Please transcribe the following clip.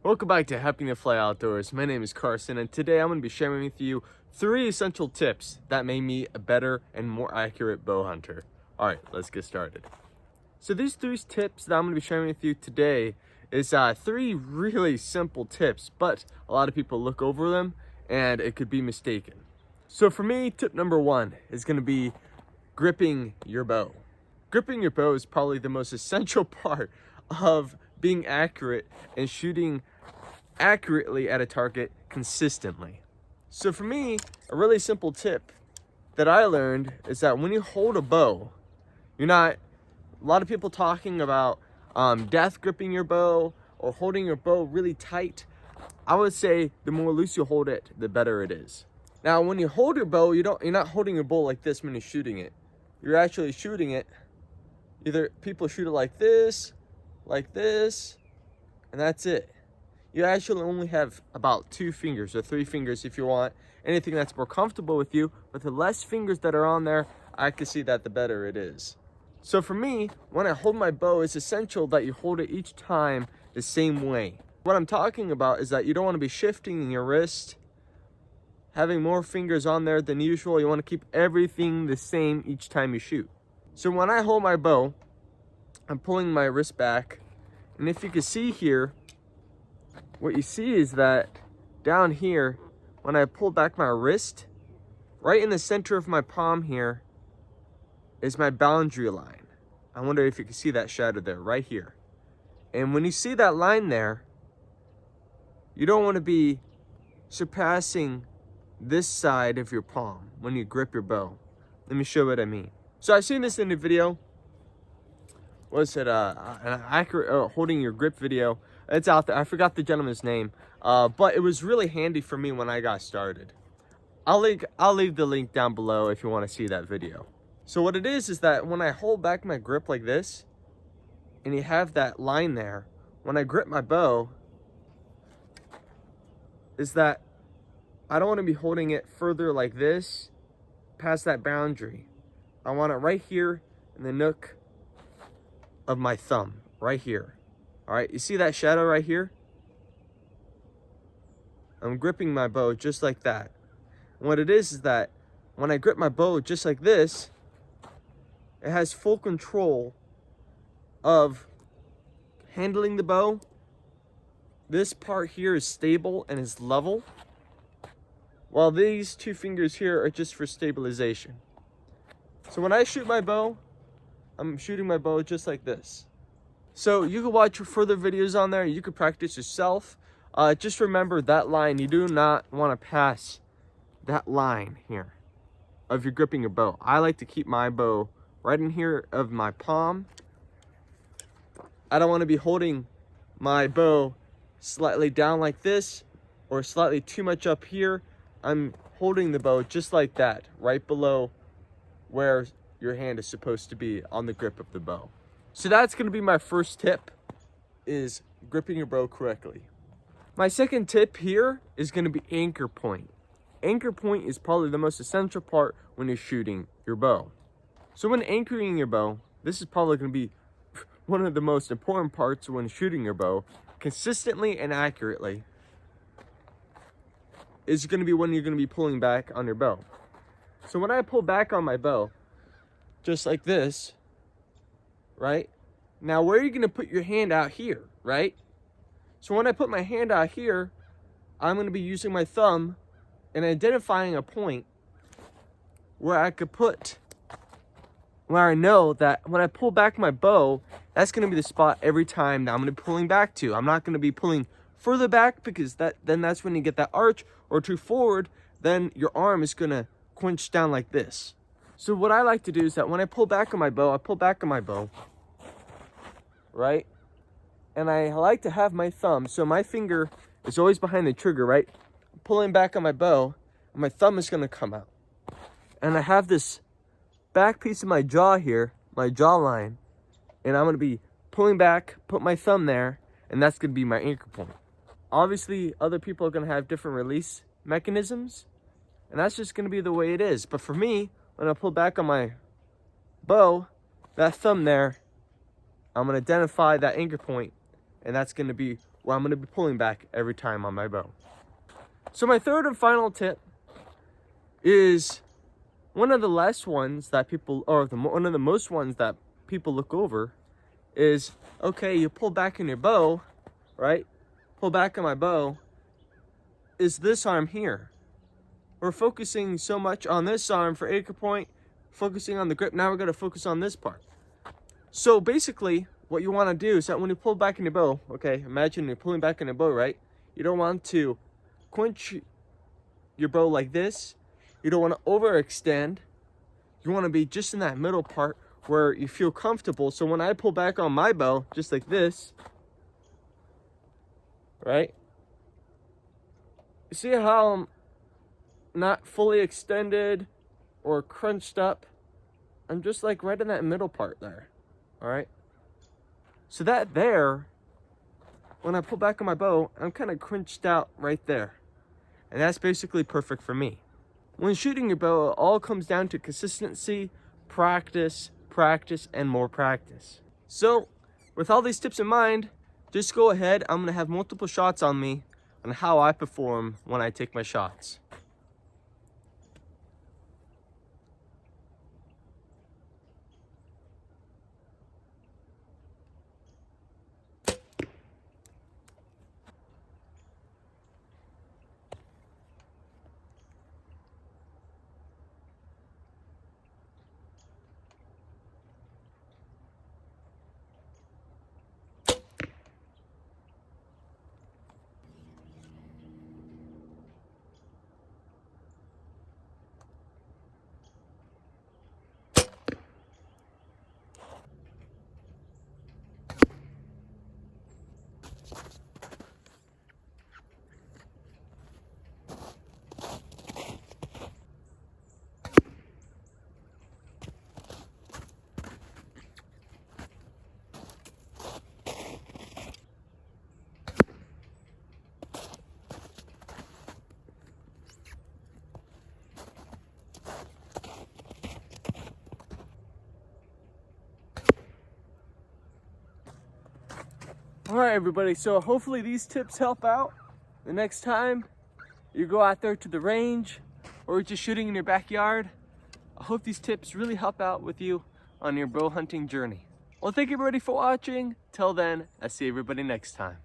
Welcome back to Happy to Fly Outdoors. My name is Carson, and today I'm going to be sharing with you 3 essential tips that made me a better and more accurate bow hunter. Alright, let's get started. So these 3 tips that I'm going to be sharing with you today is 3 really simple tips, but a lot of people look over them and it could be mistaken. So for me, tip number 1 is going to be gripping your bow. Gripping your bow is probably the most essential part of being accurate and shooting accurately at a target consistently. So for me, a really simple tip that I learned is that when you hold a bow, you're not, a lot of people talking about death gripping your bow or holding your bow really tight. I would say the more loose you hold it, the better it is. Now, when you hold your bow, you're not holding your bow like this when you're shooting it. You're actually shooting it, either people shoot it like this, and that's it. You actually only have about 2 fingers or 3 fingers if you want anything that's more comfortable with you, but the less fingers that are on there, I can see that the better it is. So for me, when I hold my bow, it's essential that you hold it each time the same way. What I'm talking about is that you don't want to be shifting your wrist, having more fingers on there than usual. You want to keep everything the same each time you shoot. So when I hold my bow, I'm pulling my wrist back, and if you can see here, what you see is that down here, when I pull back my wrist, right in the center of my palm here is my boundary line. I wonder if you can see that shadow there, right here. And when you see that line there, you don't want to be surpassing this side of your palm when you grip your bow. Let me show you what I mean. So I've seen this in the video. Was it an accurate holding your grip video? It's out there. I forgot the gentleman's name, but it was really handy for me when I got started. I'll leave the link down below if you want to see that video. So what it is that when I hold back my grip like this, and you have that line there, when I grip my bow, is that I don't want to be holding it further like this, past that boundary. I want it right here in the nook of my thumb, right here. All right, you see that shadow right here? I'm gripping my bow just like that. And what it is that when I grip my bow just like this, it has full control of handling the bow. This part here is stable and is level, while these 2 fingers here are just for stabilization. So when I shoot my bow, I'm shooting my bow just like this. So you can watch further videos on there. You can practice yourself. Just remember that line. You do not want to pass that line here of your gripping your bow. I like to keep my bow right in here of my palm. I don't want to be holding my bow slightly down like this or slightly too much up here. I'm holding the bow just like that, right below where your hand is supposed to be on the grip of the bow. So that's going to be my first tip, is gripping your bow correctly. My second tip here is going to be anchor point. Anchor point is probably the most essential part when you're shooting your bow. So when anchoring your bow, this is probably going to be one of the most important parts when shooting your bow, consistently and accurately, is going to be when you're going to be pulling back on your bow. So when I pull back on my bow, just like this, right? Now, where are you going to put your hand out here, right? So when I put my hand out here, I'm going to be using my thumb and identifying a point where I could put, where I know that when I pull back my bow, that's going to be the spot every time that I'm going to be pulling back to. I'm not going to be pulling further back, because then that's when you get that arch, or too forward, then your arm is going to quench down like this. So what I like to do is that when I pull back on my bow, I pull back on my bow, right? And I like to have my thumb, so my finger is always behind the trigger, right? Pulling back on my bow, and my thumb is going to come out. And I have this back piece of my jaw here, my jawline, and I'm going to be pulling back, put my thumb there, and that's going to be my anchor point. Obviously, other people are going to have different release mechanisms, and that's just going to be the way it is. But for me, when I pull back on my bow, that thumb there, I'm going to identify that anchor point, and that's going to be where I'm going to be pulling back every time on my bow. So my third and final tip is one of the less ones that people, or one of the most ones that people look over is, okay, you pull back in your bow, right? Pull back on my bow, is this arm here. We're focusing so much on this arm for anchor point, focusing on the grip. Now we're going to focus on this part. So basically, what you want to do is that when you pull back in your bow, okay, imagine you're pulling back in your bow, right? You don't want to quench your bow like this. You don't want to overextend. You want to be just in that middle part where you feel comfortable. So when I pull back on my bow, just like this, right? You see how I'm not fully extended or crunched up? I'm just like right in that middle part there, all right? So that there, when I pull back on my bow, I'm kind of crunched out right there. And that's basically perfect for me. When shooting your bow, it all comes down to consistency, practice, and more practice. So, with all these tips in mind, just go ahead. I'm going to have multiple shots on me on how I perform when I take my shots. All right, everybody, so hopefully these tips help out the next time you go out there to the range or just shooting in your backyard. I hope these tips really help out with you on your bow hunting journey. Well, thank you everybody for watching. Till then, I'll see everybody next time.